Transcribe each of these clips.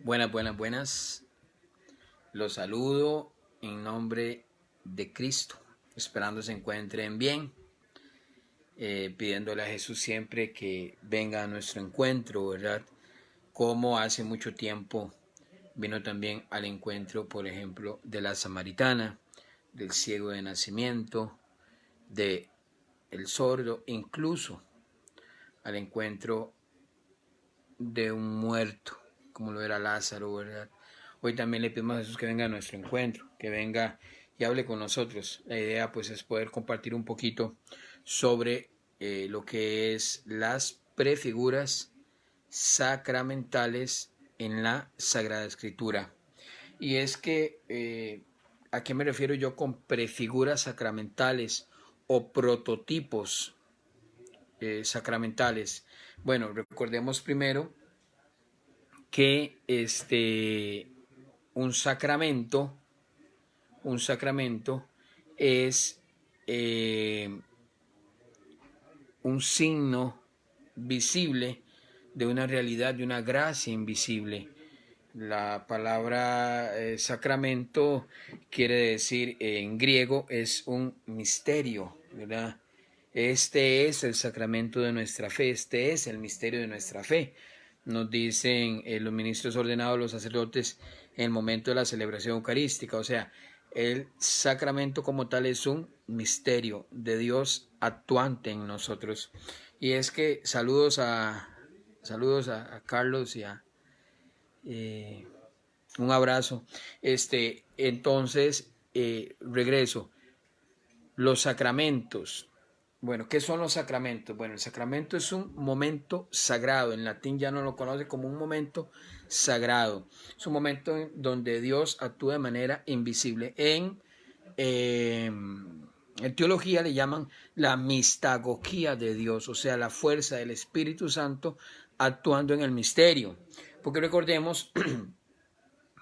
Buenas, buenas, buenas. Los saludo en nombre de Cristo, esperando se encuentren bien, pidiéndole a Jesús siempre que venga a nuestro encuentro, ¿verdad? Como hace mucho tiempo vino también al encuentro, por ejemplo, de la samaritana, del ciego de nacimiento, de el sordo, incluso al encuentro de un muerto, como lo era Lázaro, ¿verdad? Hoy también le pedimos a Jesús que venga a nuestro encuentro, que venga y hable con nosotros. La idea pues es poder compartir un poquito sobre lo que es las prefiguras sacramentales en la Sagrada Escritura. Y es que, ¿a qué me refiero yo con prefiguras sacramentales o prototipos sacramentales? Bueno, recordemos primero que un sacramento es un signo visible de una realidad, de una gracia invisible. La palabra sacramento quiere decir en griego es un misterio, ¿verdad? Este es el sacramento de nuestra fe, este es el misterio de nuestra fe. Nos dicen los ministros ordenados, los sacerdotes, en el momento de la celebración eucarística. O sea, el sacramento como tal es un misterio de Dios actuante en nosotros. Y es que saludos a Carlos y a un abrazo. Entonces, regreso. Los sacramentos. Bueno, ¿qué son los sacramentos? Bueno, el sacramento es un momento sagrado. En latín ya no lo conoce como un momento sagrado. Es un momento en donde Dios actúa de manera invisible. En teología le llaman la mistagogía de Dios, o sea, la fuerza del Espíritu Santo actuando en el misterio. Porque recordemos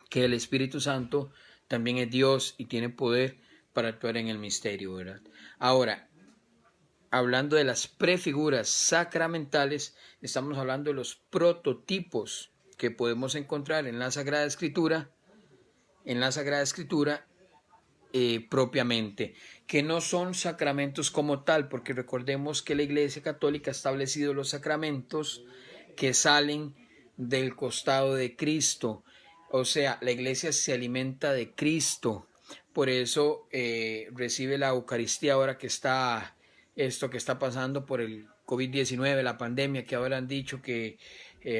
que el Espíritu Santo también es Dios y tiene poder para actuar en el misterio, ¿verdad? Ahora, hablando de las prefiguras sacramentales, estamos hablando de los prototipos que podemos encontrar en la Sagrada Escritura, propiamente, que no son sacramentos como tal, porque recordemos que la Iglesia Católica ha establecido los sacramentos que salen del costado de Cristo. O sea, la Iglesia se alimenta de Cristo. Por eso recibe la Eucaristía ahora que está esto que está pasando por el COVID-19, la pandemia, que ahora han dicho que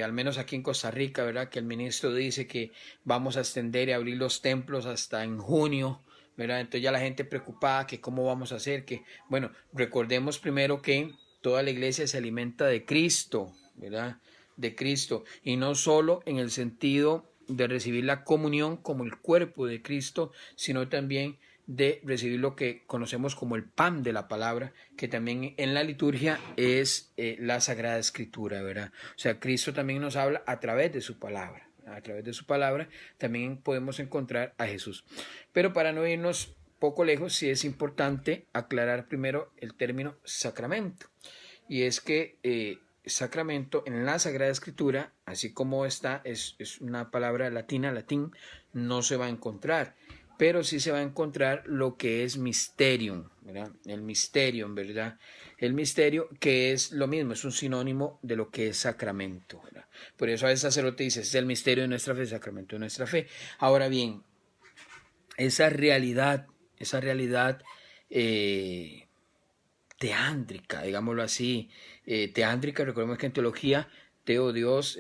al menos aquí en Costa Rica, ¿verdad? Que el ministro dice que vamos a extender y abrir los templos hasta en junio, ¿verdad? Entonces ya la gente preocupada que cómo vamos a hacer, que bueno, recordemos primero que toda la iglesia se alimenta de Cristo, ¿verdad? De Cristo, y no solo en el sentido de recibir la comunión como el cuerpo de Cristo, sino también de recibir lo que conocemos como el pan de la palabra, que también en la liturgia es la Sagrada Escritura, ¿verdad? O sea, Cristo también nos habla a través de su palabra. A través de su palabra también podemos encontrar a Jesús. Pero para no irnos poco lejos, sí es importante aclarar primero el término sacramento. Y es que sacramento en la Sagrada Escritura, así como está, es una palabra latín, no se va a encontrar, pero sí se va a encontrar lo que es mysterium, ¿verdad? El mysterium, ¿verdad? El misterio, que es lo mismo, es un sinónimo de lo que es sacramento, ¿verdad? Por eso a veces el sacerdote dice, es el misterio de nuestra fe, sacramento de nuestra fe. Ahora bien, esa realidad teántrica, digámoslo así, teántrica, recordemos que en teología, teo, Dios,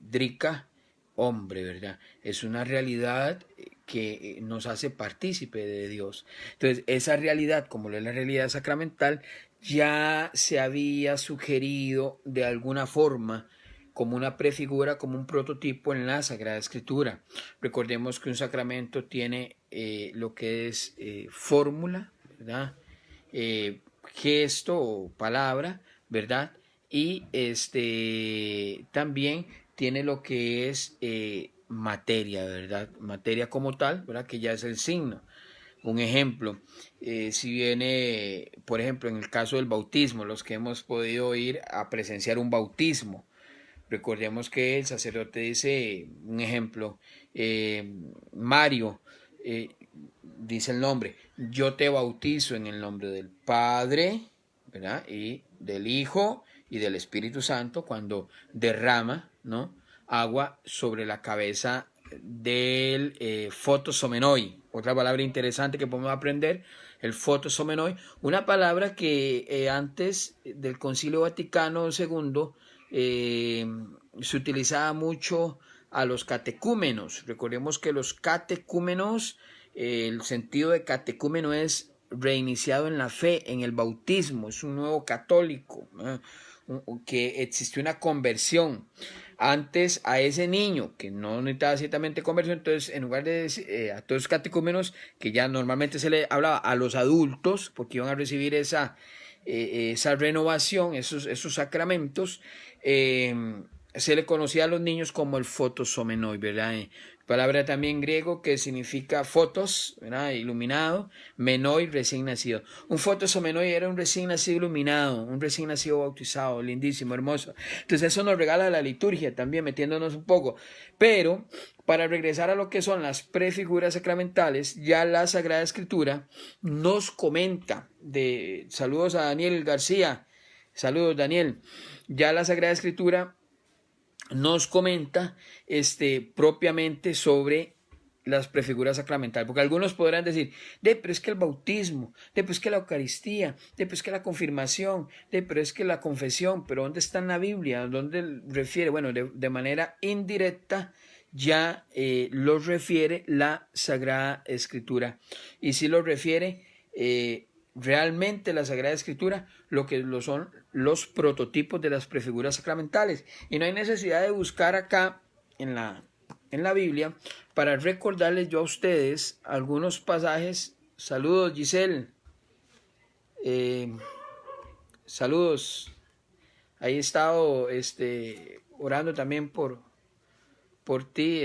drica, hombre, ¿verdad? Es una realidad que nos hace partícipe de Dios. Entonces, esa realidad, como lo es la realidad sacramental, ya se había sugerido de alguna forma como una prefigura, como un prototipo en la Sagrada Escritura. Recordemos que un sacramento tiene lo que es fórmula, ¿verdad? Gesto o palabra, ¿verdad? Y también tiene lo que es materia, ¿verdad? Materia como tal, ¿verdad? Que ya es el signo. Un ejemplo, si viene, por ejemplo, en el caso del bautismo, los que hemos podido ir a presenciar un bautismo, Recordemos que el sacerdote dice, un ejemplo, Mario, dice el nombre, yo te bautizo en el nombre del Padre, ¿verdad? Y del Hijo y del Espíritu Santo, cuando derrama, ¿no?, agua sobre la cabeza del fotosomenoi. Otra palabra interesante que podemos aprender, el fotosomenoi, una palabra que antes del Concilio Vaticano II se utilizaba mucho a los catecúmenos. Recordemos que los catecúmenos, el sentido de catecúmeno es reiniciado en la fe, en el bautismo, es un nuevo católico, que existió una conversión. Antes a ese niño que no necesitaba ciertamente conversión, entonces en lugar de decir, a todos los catecúmenos, que ya normalmente se le hablaba a los adultos, porque iban a recibir esa renovación, esos sacramentos, se le conocía a los niños como el fotosomenoi, ¿verdad? Palabra también griego que significa fotos, ¿verdad?, iluminado, menoi, recién nacido. Un fotosomenoi era un recién nacido iluminado, un recién nacido bautizado, lindísimo, hermoso. Entonces eso nos regala la liturgia también, metiéndonos un poco. Pero para regresar a lo que son las prefiguras sacramentales, ya la Sagrada Escritura nos comenta, saludos a Daniel García, saludos Daniel, ya la Sagrada Escritura nos comenta propiamente sobre las prefiguras sacramentales, porque algunos podrán decir, pero es que el bautismo, pero es que la Eucaristía, pero es que la confirmación, pero es que la confesión, pero ¿dónde está en la Biblia? ¿Dónde refiere? Bueno, de manera indirecta ya los refiere la Sagrada Escritura, y si los refiere realmente la Sagrada Escritura, lo que lo son los prototipos de las prefiguras sacramentales, y no hay necesidad de buscar acá en la Biblia para recordarles yo a ustedes algunos pasajes. Saludos Giselle, saludos, ahí he estado orando también por ti,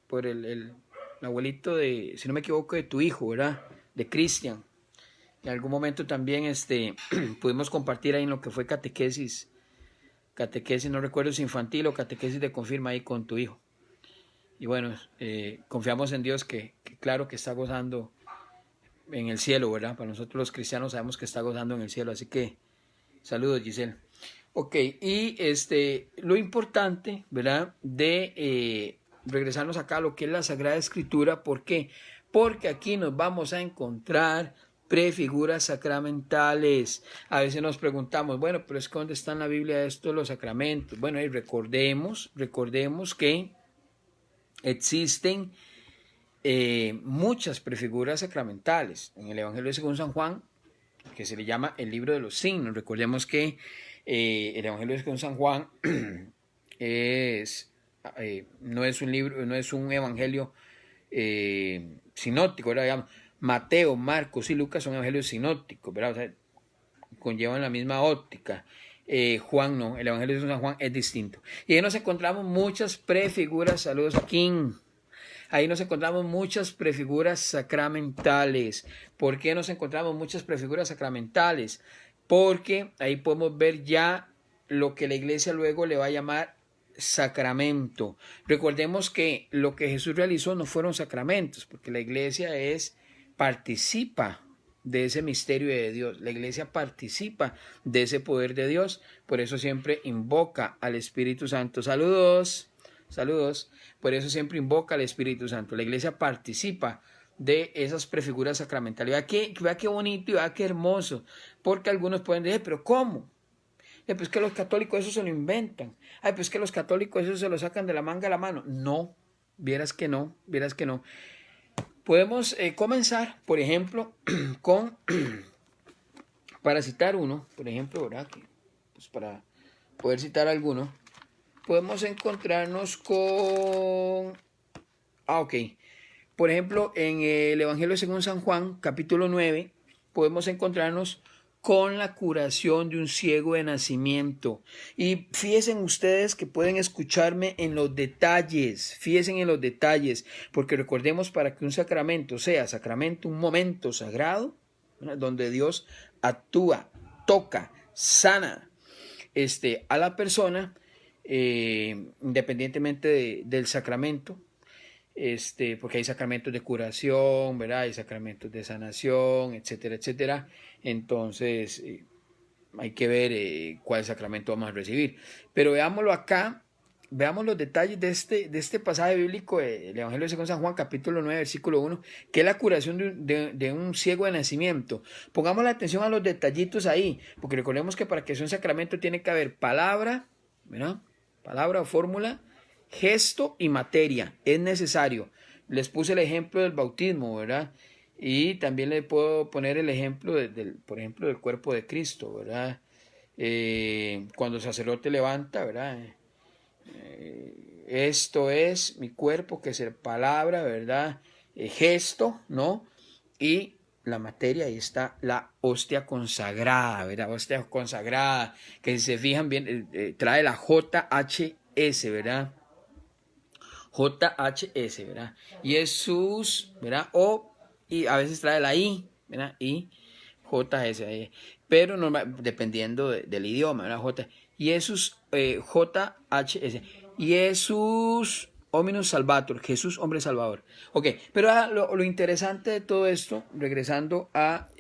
por el abuelito de, si no me equivoco, de tu hijo, ¿verdad?, de Cristian. En algún momento también pudimos compartir ahí en lo que fue catequesis, no recuerdo si infantil o catequesis de confirma ahí con tu hijo. Y bueno, confiamos en Dios que claro que está gozando en el cielo, ¿verdad? Para nosotros los cristianos sabemos que está gozando en el cielo, así que saludos Giselle. Ok, y lo importante, ¿verdad?, de regresarnos acá a lo que es la Sagrada Escritura. ¿Por qué? Porque aquí nos vamos a encontrar prefiguras sacramentales. A veces nos preguntamos, bueno, pero es que ¿dónde está en la Biblia esto, los sacramentos? Bueno, y recordemos que existen muchas prefiguras sacramentales. En el Evangelio según San Juan, que se le llama el libro de los signos, recordemos que el Evangelio según San Juan no es un libro, no es un evangelio sinóptico, ¿verdad? Digamos, Mateo, Marcos y Lucas son evangelios sinópticos, ¿verdad? O sea, conllevan la misma óptica. Juan no, el Evangelio de San Juan es distinto. Y ahí nos encontramos muchas prefiguras, saludos King. Ahí nos encontramos muchas prefiguras sacramentales. ¿Por qué nos encontramos muchas prefiguras sacramentales? Porque ahí podemos ver ya lo que la iglesia luego le va a llamar sacramento. Recordemos que lo que Jesús realizó no fueron sacramentos, porque la iglesia participa de ese misterio de Dios. La iglesia participa de ese poder de Dios. Por eso siempre invoca al Espíritu Santo. Saludos, saludos. Por eso siempre invoca al Espíritu Santo. La iglesia participa de esas prefiguras sacramentales. Vea qué bonito y vea qué hermoso. Porque algunos pueden decir, pero ¿cómo? Pues que los católicos eso se lo inventan. Pues que los católicos eso se lo sacan de la manga a la mano. No, vieras que no. Podemos comenzar, por ejemplo, para citar uno, por ejemplo, ¿verdad? Pues para poder citar alguno, podemos encontrarnos con... Por ejemplo, en el Evangelio según San Juan, capítulo 9, podemos encontrarnos con la curación de un ciego de nacimiento. Y fíjense ustedes que pueden escucharme en los detalles, porque recordemos, para que un sacramento sea sacramento, un momento sagrado, ¿verdad?, donde Dios actúa, toca, sana a la persona, independientemente del sacramento, porque hay sacramentos de curación, ¿verdad? Hay sacramentos de sanación, etcétera, etcétera. Entonces, hay que ver cuál sacramento vamos a recibir. Pero veámoslo acá, veamos los detalles de este pasaje bíblico del Evangelio según San Juan, capítulo 9, versículo 1, que es la curación de un ciego de nacimiento. Pongamos la atención a los detallitos ahí, porque recordemos que para que sea un sacramento tiene que haber palabra, ¿verdad? Palabra o fórmula, gesto y materia. Es necesario. Les puse el ejemplo del bautismo, ¿verdad? Y también le puedo poner el ejemplo, por ejemplo, del cuerpo de Cristo, ¿verdad? Cuando el sacerdote levanta, ¿verdad? Esto es mi cuerpo, que es el palabra, ¿verdad? Gesto, ¿no? Y la materia, ahí está la hostia consagrada, ¿verdad? Hostia consagrada, que si se fijan bien, trae la JHS, ¿verdad? JHS, ¿verdad? Jesús, ¿verdad? Y a veces trae la I, ¿verdad? Y JS, pero normal, dependiendo del idioma, ¿verdad? Jesús, JHS, Jesús Hominus Salvator, Jesús hombre salvador. Ok, pero lo interesante de todo esto, regresando a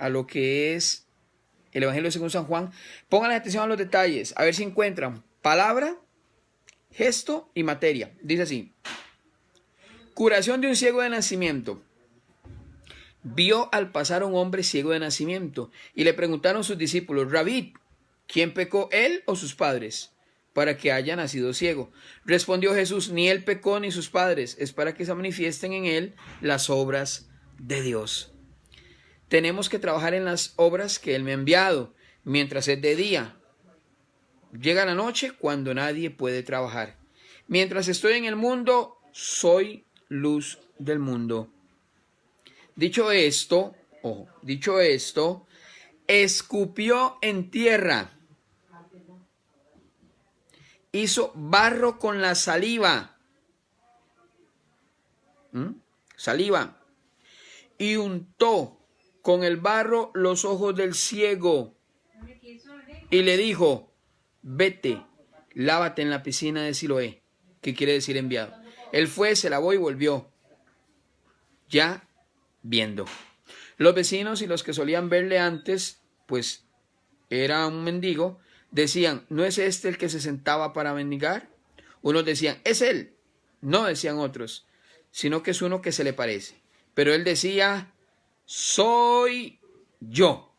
lo que es el Evangelio según San Juan, pongan atención a los detalles, a ver si encuentran palabra, gesto y materia. Dice así: curación de un ciego de nacimiento. Vio al pasar un hombre ciego de nacimiento y le preguntaron sus discípulos: Rabí, ¿quién pecó, él o sus padres, para que haya nacido ciego? Respondió Jesús: ni él pecó ni sus padres, es para que se manifiesten en él las obras de Dios. Tenemos que trabajar en las obras que él me ha enviado, mientras es de día. Llega la noche cuando nadie puede trabajar. Mientras estoy en el mundo, soy luz del mundo. Dicho esto, escupió en tierra, hizo barro con la saliva, y untó con el barro los ojos del ciego, y le dijo: vete, lávate en la piscina de Siloé, que quiere decir enviado. Él fue, se lavó y volvió, ya viendo. Los vecinos y los que solían verle antes, pues era un mendigo, decían: ¿no es este el que se sentaba para mendigar? Unos decían: es él. No, decían otros, sino que es uno que se le parece. Pero él decía: soy yo.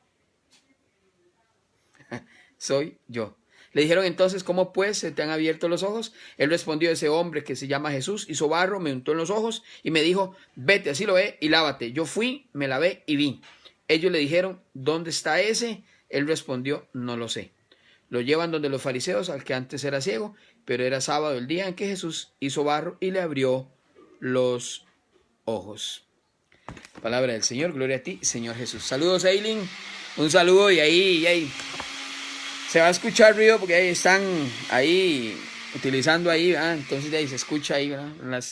Soy yo. Le dijeron entonces: ¿cómo pues se te han abierto los ojos? Él respondió: ese hombre que se llama Jesús hizo barro, me untó en los ojos y me dijo: vete a Siloé y lávate. Yo fui, me lavé y vi. Ellos le dijeron: ¿dónde está ese? Él respondió: no lo sé. Lo llevan donde los fariseos, al que antes era ciego, pero era sábado el día en que Jesús hizo barro y le abrió los ojos. Palabra del Señor, gloria a ti, Señor Jesús. Saludos, Eileen. Un saludo y ahí. Se va a escuchar ruido porque ahí están ahí utilizando ahí, ¿verdad? Entonces de ahí se escucha ahí, ¿verdad?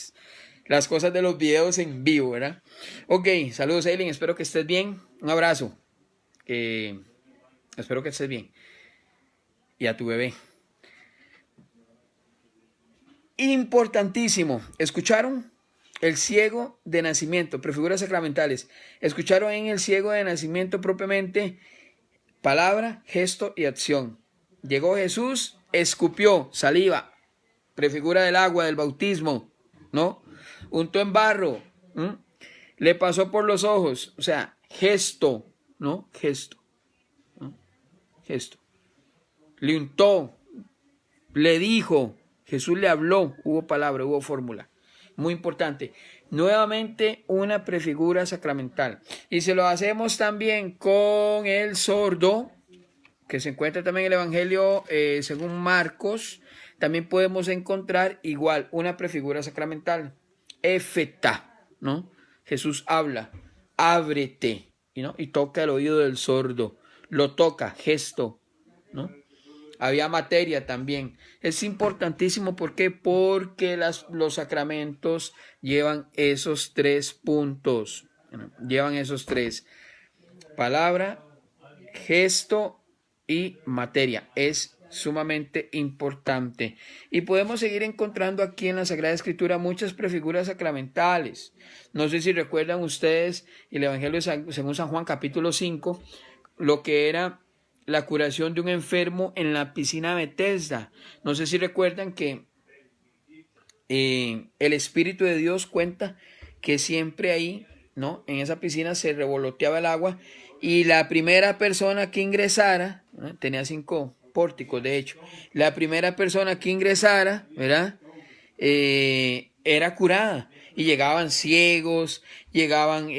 Las cosas de los videos en vivo, ¿verdad? Ok, saludos, Eileen, espero que estés bien. Un abrazo. Espero que estés bien. Y a tu bebé. Importantísimo. ¿Escucharon? El ciego de nacimiento, prefiguras sacramentales. ¿Escucharon en el ciego de nacimiento propiamente? Palabra, gesto y acción. Llegó Jesús, escupió saliva, prefigura del agua, del bautismo, ¿no? Untó en barro, le pasó por los ojos, o sea, gesto, ¿no? Gesto, ¿no? Gesto. Le untó, le dijo, Jesús le habló, hubo palabra, hubo fórmula. Muy importante. Nuevamente una prefigura sacramental. Y se lo hacemos también con el sordo, que se encuentra también en el Evangelio según Marcos. También podemos encontrar igual una prefigura sacramental. Efeta, ¿no? Jesús habla, ábrete, ¿no? Y toca el oído del sordo. Lo toca, gesto, ¿no? Había materia también. Es importantísimo. ¿Por qué? Porque los sacramentos llevan esos 3 puntos. Llevan esos 3. Palabra, gesto y materia. Es sumamente importante. Y podemos seguir encontrando aquí en la Sagrada Escritura muchas prefiguras sacramentales. No sé si recuerdan ustedes el Evangelio según San Juan capítulo 5, lo que era la curación de un enfermo en la piscina de Betesda. No sé si recuerdan que el Espíritu de Dios cuenta que siempre ahí, ¿no?, en esa piscina se revoloteaba el agua y la primera persona que ingresara, ¿no?, tenía 5 pórticos de hecho, la primera persona que ingresara, ¿verdad?, era curada. Y llegaban ciegos, llegaban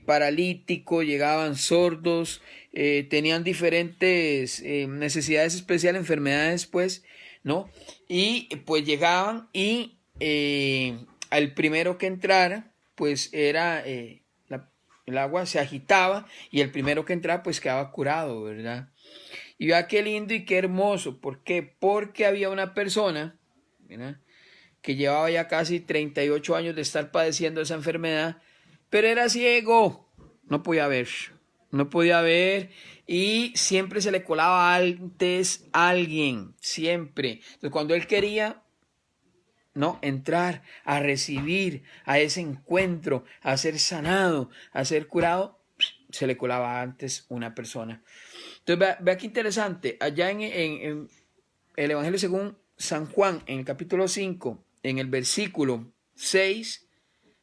paralíticos, llegaban sordos, tenían diferentes necesidades especiales, enfermedades, pues, ¿no? Y pues llegaban y al primero que entrara, pues era, el agua se agitaba y el primero que entraba, pues quedaba curado, ¿verdad? Y vea qué lindo y qué hermoso. ¿Por qué? Porque había una persona, ¿verdad?, que llevaba ya casi 38 años de estar padeciendo esa enfermedad, pero era ciego, no podía ver y siempre se le colaba antes alguien, siempre. Entonces cuando él quería, ¿no?, entrar a recibir a ese encuentro, a ser sanado, a ser curado, se le colaba antes una persona. Entonces vea qué interesante, allá en el Evangelio según San Juan, en el capítulo 5, en el versículo 6,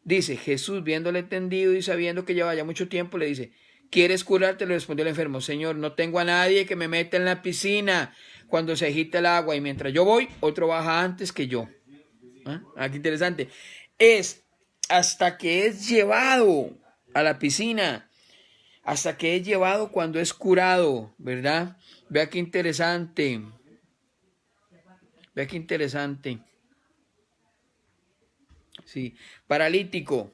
dice, Jesús viéndole tendido y sabiendo que llevaba ya mucho tiempo, le dice, ¿quieres curarte? Le respondió el enfermo, Señor, no tengo a nadie que me meta en la piscina cuando se agita el agua y mientras yo voy, otro baja antes que yo. Qué interesante. Es hasta que es llevado a la piscina, hasta que es llevado cuando es curado, ¿verdad? Vea qué interesante. Vea qué interesante. Sí, paralítico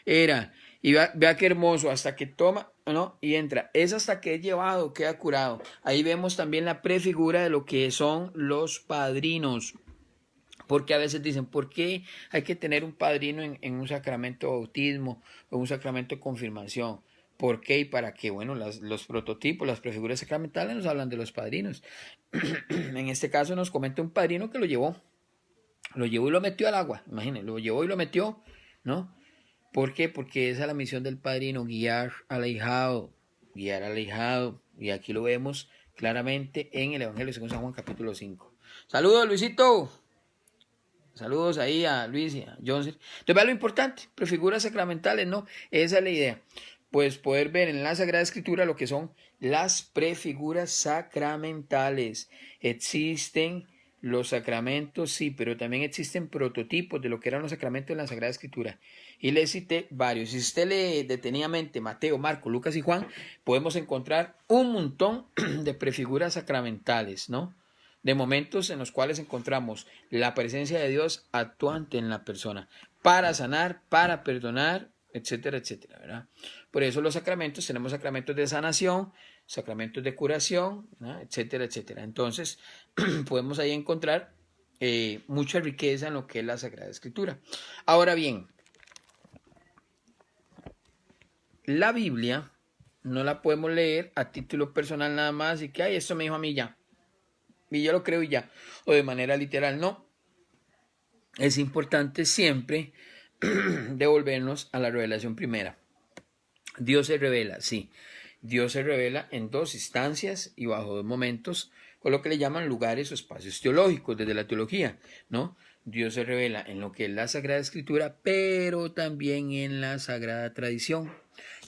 era. Y vea qué hermoso, hasta que toma, ¿no?, y entra. Es hasta que es llevado, queda curado. Ahí vemos también la prefigura de lo que son los padrinos. Porque a veces dicen, ¿por qué hay que tener un padrino en un sacramento de bautismo o un sacramento de confirmación? ¿Por qué y para qué? Bueno, los prototipos, las prefiguras sacramentales nos hablan de los padrinos. En este caso nos comenta un padrino que lo llevó y lo metió al agua, imagínense, lo llevó y lo metió, ¿no? ¿Por qué? Porque esa es la misión del padrino, guiar al ahijado, y aquí lo vemos claramente en el Evangelio según San Juan capítulo 5. Saludos, Luisito. Saludos ahí a Luis y a Johnson. Entonces, vea lo importante, prefiguras sacramentales, ¿no? Esa es la idea. Pues poder ver en la Sagrada Escritura lo que son las prefiguras sacramentales. Existen los sacramentos, sí, pero también existen prototipos de lo que eran los sacramentos en la Sagrada Escritura. Y les cité varios. Si usted lee detenidamente Mateo, Marcos, Lucas y Juan, podemos encontrar un montón de prefiguras sacramentales, ¿no? De momentos en los cuales encontramos la presencia de Dios actuante en la persona para sanar, para perdonar, etcétera, etcétera, ¿verdad? Por eso los sacramentos, tenemos sacramentos de sanación, sacramentos de curación, ¿no?, etcétera, etcétera. Entonces, podemos ahí encontrar mucha riqueza en lo que es la Sagrada Escritura. Ahora bien, la Biblia no la podemos leer a título personal nada más y que, ay, esto me dijo a mí ya. Y yo lo creo y ya, o de manera literal, no. Es importante siempre devolvernos a la revelación primera. Dios se revela, sí. Dios se revela en 2 instancias y bajo 2 momentos, con lo que le llaman lugares o espacios teológicos desde la teología, ¿no? Dios se revela en lo que es la Sagrada Escritura, pero también en la Sagrada Tradición,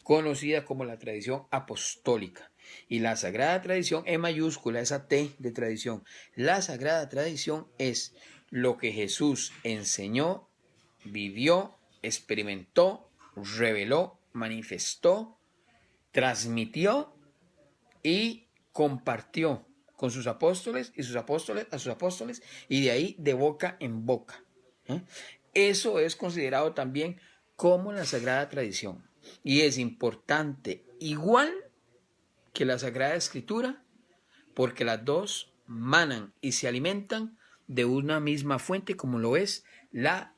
conocida como la tradición apostólica. Y la Sagrada Tradición en mayúscula, esa T de tradición. La Sagrada Tradición es lo que Jesús enseñó, vivió, experimentó, reveló, manifestó, transmitió y compartió con sus apóstoles y sus apóstoles a sus apóstoles y de ahí de boca en boca. Eso es considerado también como la Sagrada Tradición y es importante igual que la Sagrada Escritura porque las dos manan y se alimentan de una misma fuente como lo es la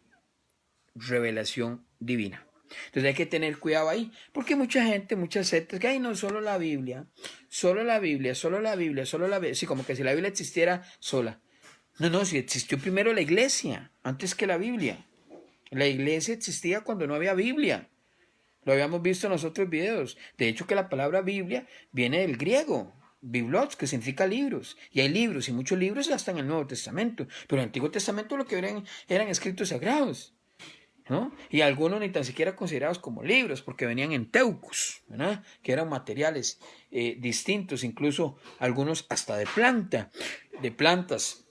revelación divina. Entonces hay que tener cuidado ahí, porque mucha gente, muchas sectas, que ay, no, solo la Biblia, solo la Biblia, solo la Biblia, solo la Biblia, sí, como que si la Biblia existiera sola. No, no, si existió primero la iglesia, antes que la Biblia. La iglesia existía cuando no había Biblia. Lo habíamos visto en los otros videos. De hecho, que la palabra Biblia viene del griego, biblos, que significa libros. Y hay libros, y muchos libros hasta en el Nuevo Testamento. Pero en el Antiguo Testamento lo que eran escritos sagrados, ¿no? Y algunos ni tan siquiera considerados como libros, porque venían en teucos, ¿verdad? Que eran materiales distintos, incluso algunos hasta de plantas,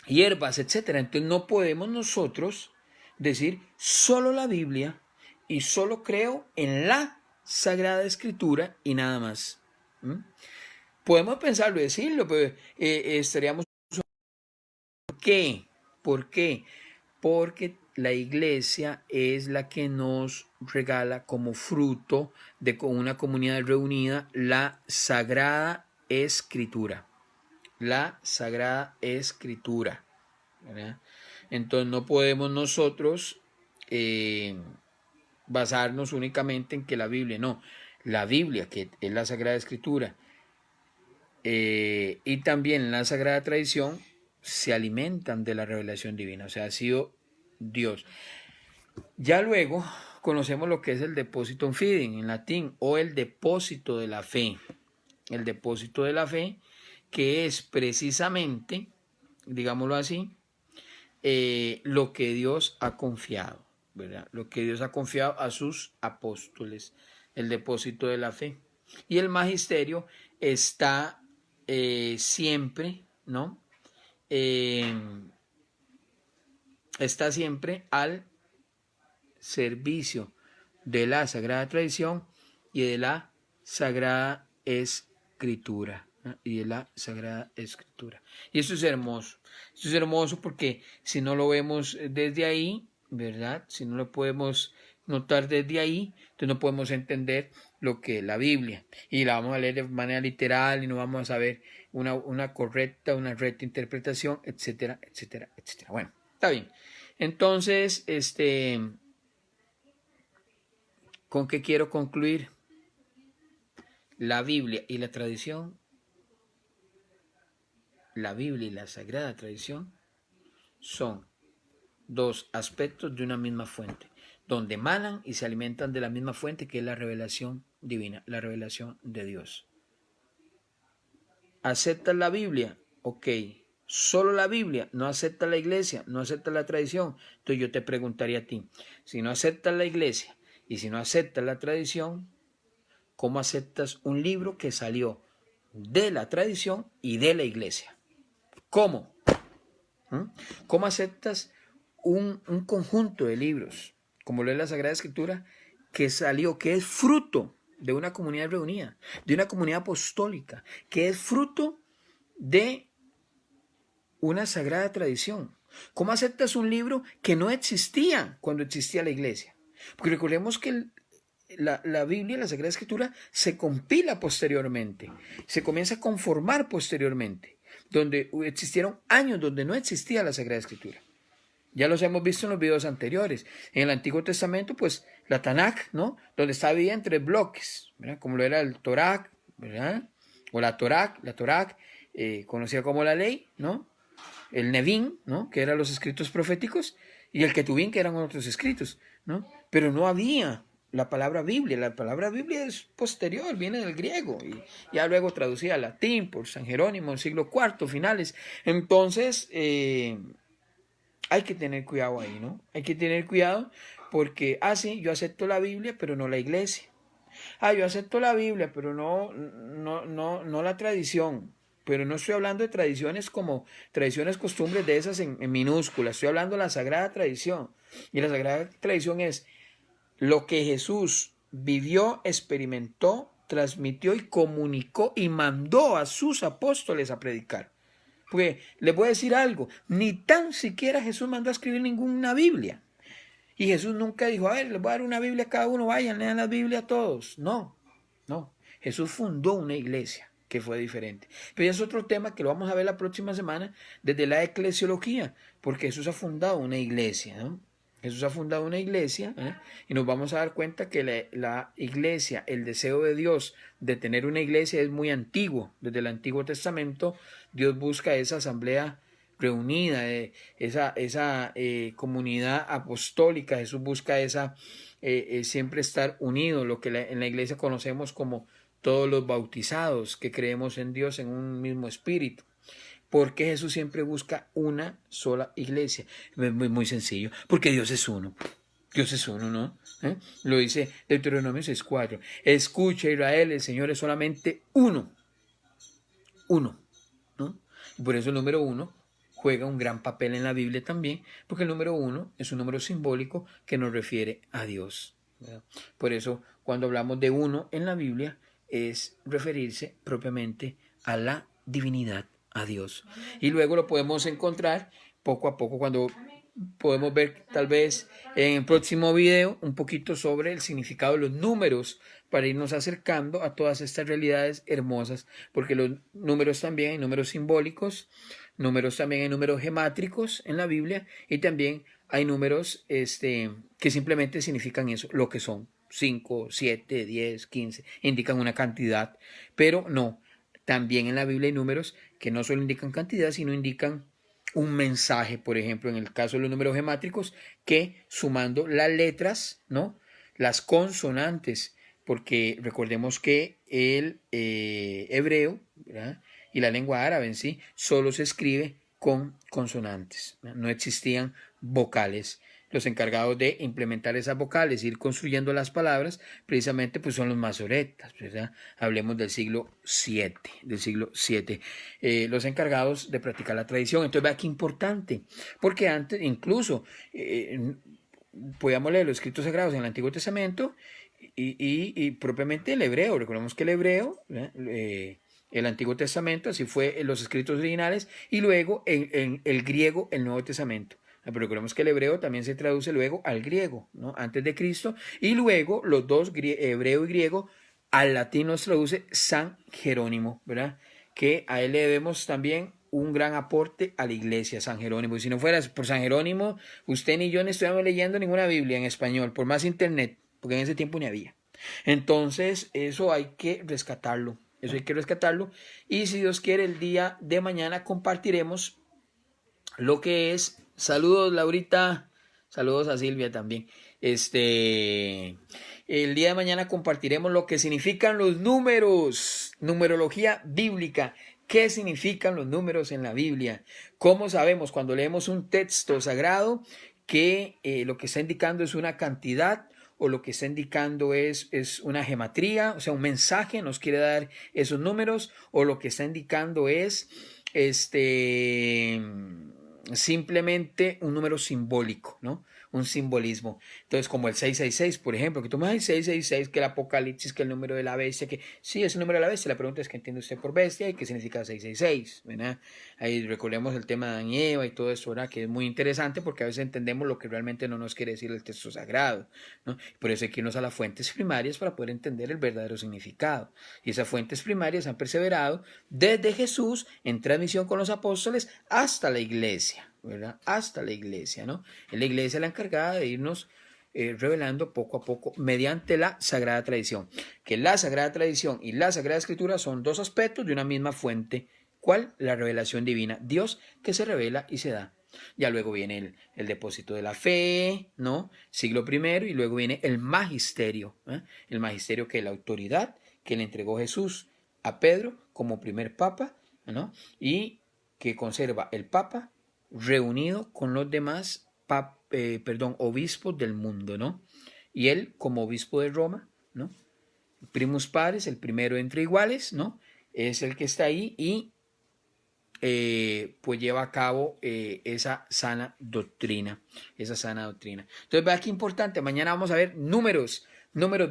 hierbas, etcétera. Entonces no podemos nosotros decir solo la Biblia y solo creo en la Sagrada Escritura y nada más. Podemos pensarlo y decirlo, pero estaríamos... ¿Por qué? ¿Por qué? Porque la iglesia es la que nos regala como fruto de una comunidad reunida la Sagrada Escritura. La Sagrada Escritura, ¿verdad? Entonces no podemos nosotros basarnos únicamente en que la Biblia, no, la Biblia, que es la Sagrada Escritura, y también la Sagrada Tradición, se alimentan de la revelación divina, o sea, ha sido Dios. Ya luego conocemos lo que es el depositum fidei en latín, o el depósito de la fe. El depósito de la fe, que es precisamente, digámoslo así, lo que Dios ha confiado, ¿verdad? Lo que Dios ha confiado a sus apóstoles, el depósito de la fe. Y el magisterio está siempre, ¿no? Está siempre al servicio de la Sagrada Tradición y de la Sagrada Escritura. Y de la Sagrada Escritura. Y eso es hermoso. Esto es hermoso porque si no lo vemos desde ahí, ¿verdad? Si no lo podemos notar desde ahí, entonces no podemos entender lo que es la Biblia. Y la vamos a leer de manera literal y no vamos a saber una correcta, una recta interpretación, etcétera, etcétera, etcétera. Bueno, está bien. Entonces, ¿con qué quiero concluir? La Biblia y la tradición, la Biblia y la Sagrada Tradición son dos aspectos de una misma fuente, donde emanan y se alimentan de la misma fuente que es la revelación divina, la revelación de Dios. ¿Aceptas la Biblia? Ok. Solo la Biblia, no aceptas la iglesia, no aceptas la tradición. Entonces yo te preguntaría a ti, si no aceptas la iglesia y si no aceptas la tradición, ¿cómo aceptas un libro que salió de la tradición y de la iglesia? ¿Cómo? ¿Cómo aceptas un conjunto de libros, como lo es la Sagrada Escritura, que salió, que es fruto de una comunidad reunida, de una comunidad apostólica, que es fruto de una sagrada tradición? ¿Cómo aceptas un libro que no existía cuando existía la iglesia? Porque recordemos que la Biblia, la Sagrada Escritura, se compila posteriormente, se comienza a conformar posteriormente, donde existieron años donde no existía la Sagrada Escritura. Ya los hemos visto en los videos anteriores. En el Antiguo Testamento, pues, la Tanakh, ¿no? Donde está dividida en tres bloques, ¿verdad? Como lo era el Torah, ¿verdad? O la Torah, conocida como la ley, ¿no? El Nevim, ¿no? Que eran los escritos proféticos, y el Ketubim, que eran otros escritos, ¿no? Pero no había la palabra Biblia. La palabra Biblia es posterior, viene del griego, y ya luego traducida al latín por San Jerónimo en el siglo IV, finales. Entonces, hay que tener cuidado ahí, ¿no? Hay que tener cuidado porque, sí, yo acepto la Biblia, pero no la iglesia. Yo acepto la Biblia, pero no la tradición. Pero no estoy hablando de tradiciones como tradiciones, costumbres de esas en minúsculas. Estoy hablando de la Sagrada Tradición. Y la Sagrada Tradición es lo que Jesús vivió, experimentó, transmitió y comunicó y mandó a sus apóstoles a predicar. Porque les voy a decir algo, ni tan siquiera Jesús mandó a escribir ninguna Biblia. Y Jesús nunca dijo, a ver, les voy a dar una Biblia a cada uno, vayan, lean la Biblia a todos. No. Jesús fundó una iglesia que fue diferente. Pero ya es otro tema que lo vamos a ver la próxima semana desde la eclesiología, porque Jesús ha fundado una iglesia, ¿no? Jesús ha fundado una iglesia, y nos vamos a dar cuenta que la iglesia, el deseo de Dios de tener una iglesia es muy antiguo. Desde el Antiguo Testamento Dios busca esa asamblea reunida, esa comunidad apostólica. Jesús busca esa siempre estar unido, lo que en la iglesia conocemos como todos los bautizados que creemos en Dios en un mismo espíritu. Porque Jesús siempre busca una sola iglesia. Es muy sencillo, porque Dios es uno. Dios es uno, ¿no? Lo dice Deuteronomio 6:4. Escucha, Israel, el Señor es solamente uno. Uno, ¿no? Y por eso el número 1 juega un gran papel en la Biblia también, porque el número 1 es un número simbólico que nos refiere a Dios, ¿verdad? Por eso, cuando hablamos de 1 en la Biblia, es referirse propiamente a la divinidad, a Dios. Y luego lo podemos encontrar poco a poco cuando podemos ver tal vez en el próximo video un poquito sobre el significado de los números para irnos acercando a todas estas realidades hermosas, porque los números también hay números simbólicos, también hay números gemátricos en la Biblia, y también hay números que simplemente significan eso, lo que son 5, 7, 10, 15, indican una cantidad, pero no, también en la Biblia hay números que no solo indican cantidad, sino indican un mensaje. Por ejemplo, en el caso de los números gemátricos, que sumando las letras, ¿no?, las consonantes, porque recordemos que el hebreo, ¿verdad?, y la lengua árabe en sí solo se escribe con consonantes, ¿verdad? No existían vocales. Los encargados de implementar esas vocales, ir construyendo las palabras, precisamente pues son los masoretas, ¿verdad? Hablemos del siglo VII, los encargados de practicar la tradición. Entonces vea qué importante, porque antes incluso podíamos leer los escritos sagrados en el Antiguo Testamento y propiamente el hebreo. Recordemos que el hebreo, el Antiguo Testamento, así fue en los escritos originales, y luego en el griego el Nuevo Testamento. Pero recordemos que el hebreo también se traduce luego al griego, ¿no?, antes de Cristo, y luego los dos, hebreo y griego, al latín nos traduce San Jerónimo, ¿verdad?, que a él le debemos también un gran aporte a la iglesia, San Jerónimo. Y si no fuera por San Jerónimo, usted ni yo no estuviéramos leyendo ninguna Biblia en español, por más internet, porque en ese tiempo ni había. Entonces, eso hay que rescatarlo, y si Dios quiere, el día de mañana compartiremos lo que es. Saludos, Laurita. Saludos a Silvia también. El día de mañana compartiremos lo que significan los números, numerología bíblica. ¿Qué significan los números en la Biblia? ¿Cómo sabemos cuando leemos un texto sagrado que lo que está indicando es una cantidad, o lo que está indicando es una gematría, o sea, un mensaje nos quiere dar esos números, o lo que está indicando es simplemente un número simbólico, ¿no?, un simbolismo? Entonces, como el 666, por ejemplo, que tú me dices 666, que el Apocalipsis, que el número de la bestia, que sí es el número de la bestia. La pregunta es: ¿qué entiende usted por bestia y qué significa 666? ¿Verdad? Ahí recordemos el tema de Adán y Eva y todo eso, ¿verdad?, que es muy interesante, porque a veces entendemos lo que realmente no nos quiere decir el texto sagrado, ¿no? Por eso hay que irnos a las fuentes primarias para poder entender el verdadero significado. Y esas fuentes primarias han perseverado desde Jesús en transmisión con los apóstoles hasta la iglesia, ¿verdad?, hasta la iglesia, ¿no? Es la iglesia la encargada de irnos revelando poco a poco mediante la Sagrada Tradición, que la Sagrada Tradición y la Sagrada Escritura son dos aspectos de una misma fuente. ¿Cuál? La revelación divina, Dios que se revela y se da. Ya luego viene el depósito de la fe, ¿no?, siglo I, y luego viene el magisterio, el magisterio, que es la autoridad que le entregó Jesús a Pedro como primer papa, ¿no?, y que conserva el papa reunido con los demás obispos del mundo, ¿no? Y él, como obispo de Roma, ¿no?, primus pares, el primero entre iguales, ¿no?, es el que está ahí y pues lleva a cabo esa sana doctrina. Entonces, vea qué importante. Mañana vamos a ver números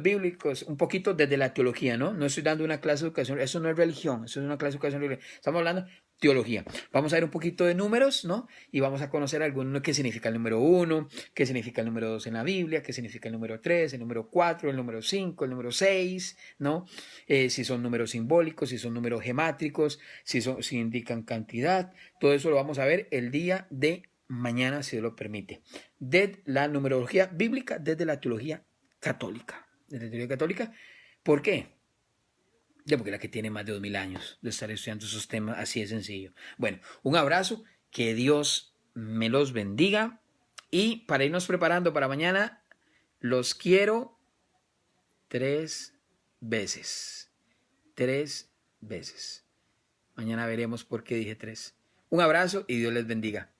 bíblicos, un poquito desde la teología, ¿no? No estoy dando una clase de educación, eso no es religión, eso es una clase de educación religiosa. Estamos hablando teología. Vamos a ver un poquito de números, ¿no? Y vamos a conocer algunos, qué significa el número 1, qué significa el número 2 en la Biblia, qué significa el número 3, el número 4, el número 5, el número 6, ¿no? Si son números simbólicos, si son números gemátricos, si indican cantidad. Todo eso lo vamos a ver el día de mañana, si Dios lo permite, de la numerología bíblica desde la teología católica. Desde la teología católica. ¿Por qué? Ya porque la que tiene más de 2000 años de estar estudiando esos temas, así de sencillo. Bueno, un abrazo, que Dios me los bendiga. Y para irnos preparando para mañana, los quiero 3 veces. 3 veces. Mañana veremos por qué dije 3. Un abrazo y Dios les bendiga.